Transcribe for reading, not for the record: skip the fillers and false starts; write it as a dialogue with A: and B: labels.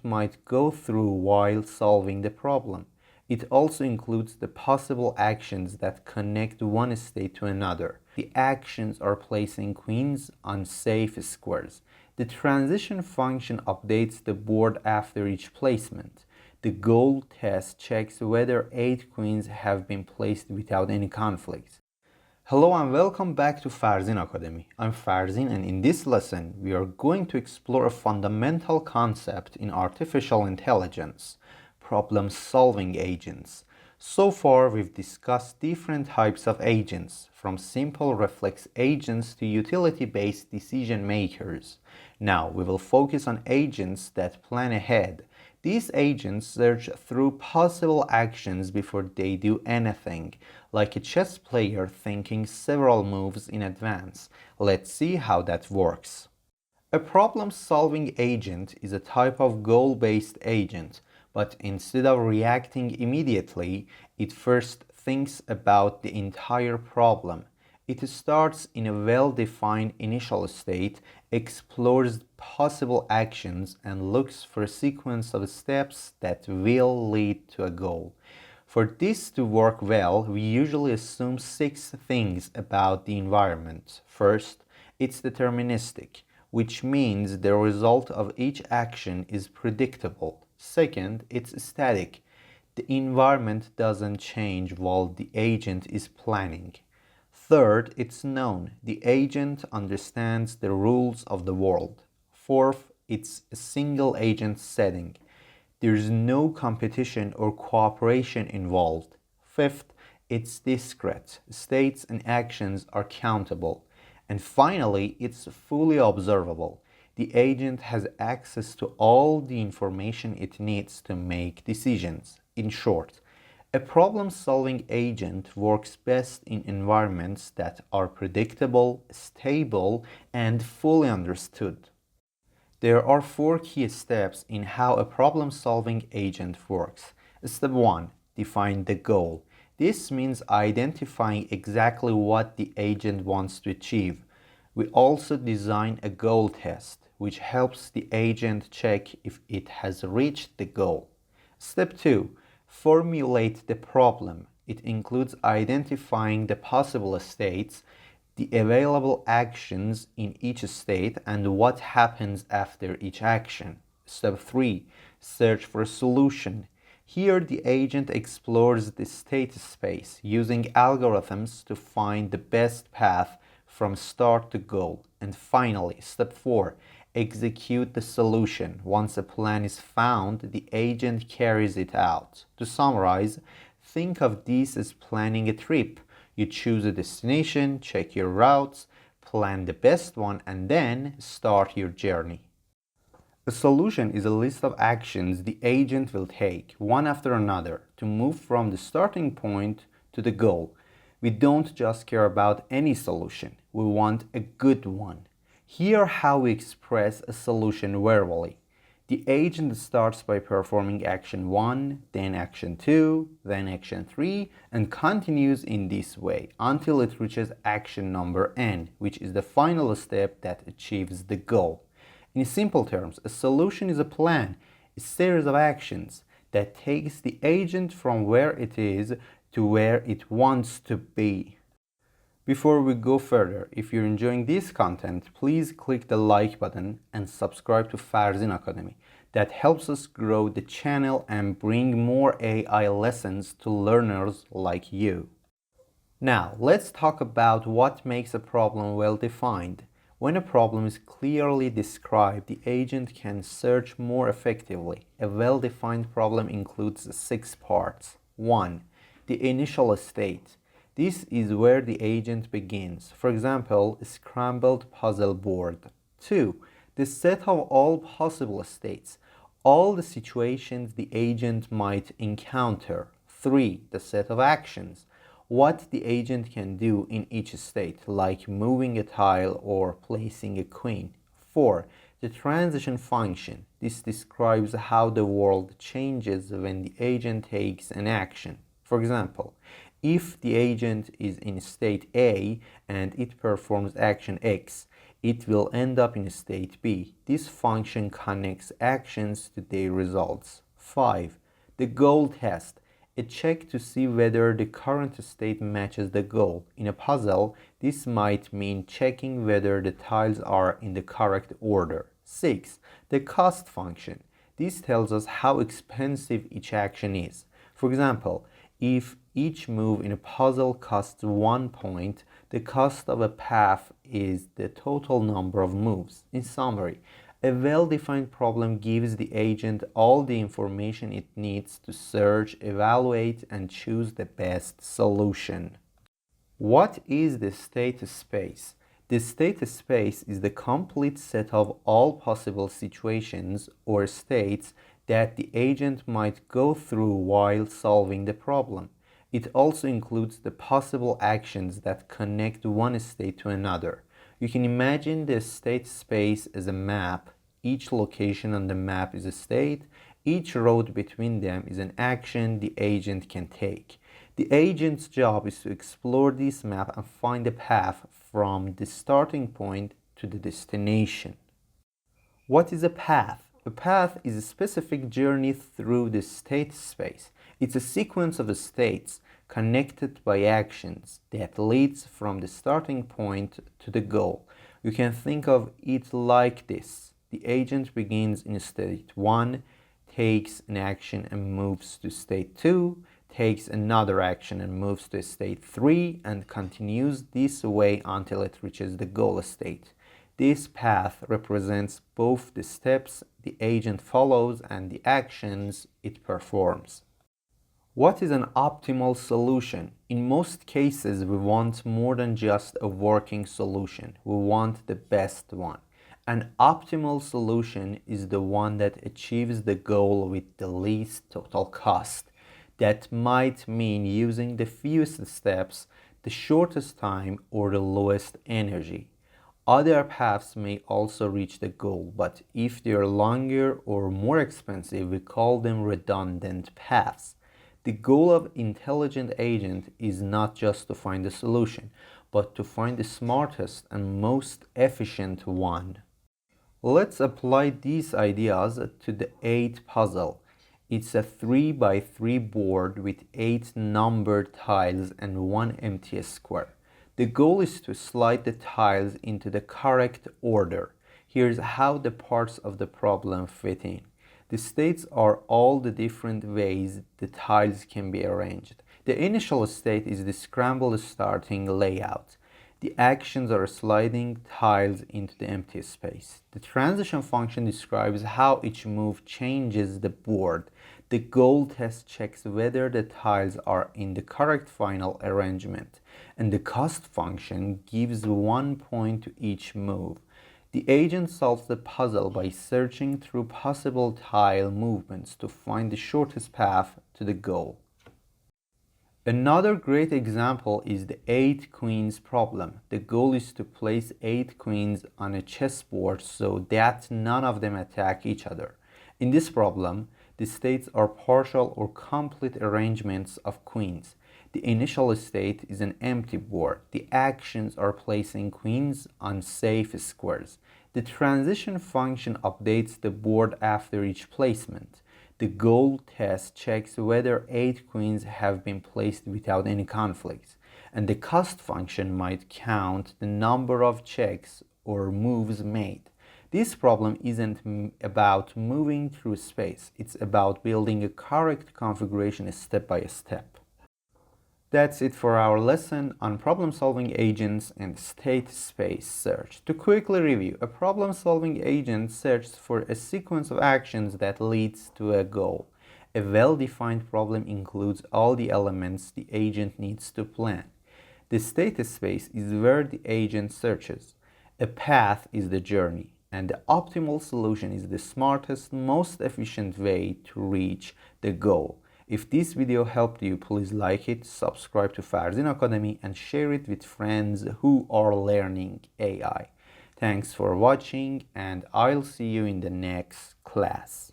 A: might go through while solving the problem. It also includes the possible actions that connect one state to another. The actions are placing queens on safe squares. The transition function updates the board after each placement. The goal test checks whether 8 queens have been placed without any conflicts. Hello and welcome back to Farzin Academy. I'm Farzin, and in this lesson we are going to explore a fundamental concept in artificial intelligence: problem-solving agents. So far we've discussed different types of agents, from simple reflex agents to utility-based decision makers. Now we will focus on agents that plan ahead. These agents search through possible actions before they do anything, like a chess player thinking several moves in advance. Let's see how that works. A problem-solving agent is a type of goal-based agent, but instead of reacting immediately, it first thinks about the entire problem. It starts in a well-defined initial state, explores possible actions, and looks for a sequence of steps that will lead to a goal. For this to work well, we usually assume 6 things about the environment. First, it's deterministic, which means the result of each action is predictable. Second, it's static. The environment doesn't change while the agent is planning. Third, it's known. The agent understands the rules of the world. Fourth, it's a single agent setting. There's no competition or cooperation involved. Fifth, it's discrete. States and actions are countable. And finally, it's fully observable. The agent has access to all the information it needs to make decisions. In short, a problem-solving agent works best in environments that are predictable, stable, and fully understood. There are 4 key steps in how a problem-solving agent works. Step 1. Define the goal. This means identifying exactly what the agent wants to achieve. We also design a goal test, which helps the agent check if it has reached the goal. Step 2. Formulate the problem. It includes identifying the possible states, the available actions in each state, and what happens after each action. Step 3. Search for a solution. Here the agent explores the state space using algorithms to find the best path from start to goal. And finally, step 4. Execute the solution. Once a plan is found, the agent carries it out. To summarize, think of this as planning a trip. You choose a destination, check your routes, plan the best one, and then start your journey. A solution is a list of actions the agent will take, one after another, to move from the starting point to the goal. We don't just care about any solution, we want a good one. Here how we express a solution verbally. The agent starts by performing action 1, then action 2, then action 3, and continues in this way until it reaches action number n, which is the final step that achieves the goal. In simple terms, a solution is a plan, a series of actions that takes the agent from where it is to where it wants to be. Before we go further, if you're enjoying this content, please click the like button and subscribe to Farzin Academy. That helps us grow the channel and bring more AI lessons to learners like you. Now, let's talk about what makes a problem well defined. When a problem is clearly described, the agent can search more effectively. A well-defined problem includes 6 parts. 1. The initial state. This is where the agent begins. For example, a scrambled puzzle board. 2. The set of all possible states. All the situations the agent might encounter. 3. The set of actions. What the agent can do in each state, like moving a tile or placing a queen. 4. The transition function. This describes how the world changes when the agent takes an action. For example, if the agent is in state A and it performs action X, it will end up in state B. This function connects actions to their results. 5. The goal test. A check to see whether the current state matches the goal. In a puzzle, this might mean checking whether the tiles are in the correct order. 6. The cost function. This tells us how expensive each action is. For example, if each move in a puzzle costs 1 point, the cost of a path is the total number of moves. In summary, a well-defined problem gives the agent all the information it needs to search, evaluate, and choose the best solution. What is the state space? The state space is the complete set of all possible situations or states that the agent might go through while solving the problem. It also includes the possible actions that connect one state to another. You can imagine the state space as a map. Each location on the map is a state. Each road between them is an action the agent can take. The agent's job is to explore this map and find a path from the starting point to the destination. What is a path? A path is a specific journey through the state space. It's a sequence of states connected by actions that leads from the starting point to the goal. You can think of it like this. The agent begins in state 1, takes an action and moves to state 2, takes another action and moves to state 3, and continues this way until it reaches the goal state. This path represents both the steps the agent follows and the actions it performs. What is an optimal solution? In most cases, we want more than just a working solution. We want the best one. An optimal solution is the one that achieves the goal with the least total cost. That might mean using the fewest steps, the shortest time, or the lowest energy. Other paths may also reach the goal, but if they are longer or more expensive, we call them redundant paths. The goal of intelligent agent is not just to find the solution, but to find the smartest and most efficient one. Let's apply these ideas to the 8 puzzle. It's a 3 by 3 board with 8 numbered tiles and 1 empty square. The goal is to slide the tiles into the correct order. Here's how the parts of the problem fit in. The states are all the different ways the tiles can be arranged. The initial state is the scrambled starting layout. The actions are sliding tiles into the empty space. The transition function describes how each move changes the board. The goal test checks whether the tiles are in the correct final arrangement. And the cost function gives 1 point to each move. The agent solves the puzzle by searching through possible tile movements to find the shortest path to the goal. Another great example is the 8 queens problem. The goal is to place 8 queens on a chessboard so that none of them attack each other. In this problem, the states are partial or complete arrangements of queens. The initial state is an empty board. The actions are placing queens on safe squares. The transition function updates the board after each placement. The goal test checks whether 8 queens have been placed without any conflicts. And the cost function might count the number of checks or moves made. This problem isn't about moving through space. It's about building a correct configuration step by step. That's it for our lesson on problem-solving agents and state space search. To quickly review, a problem-solving agent searches for a sequence of actions that leads to a goal. A well-defined problem includes all the elements the agent needs to plan. The state space is where the agent searches. A path is the journey, and the optimal solution is the smartest, most efficient way to reach the goal. If this video helped you, please like it, subscribe to Farzin Academy, and share it with friends who are learning AI. Thanks for watching, and I'll see you in the next class.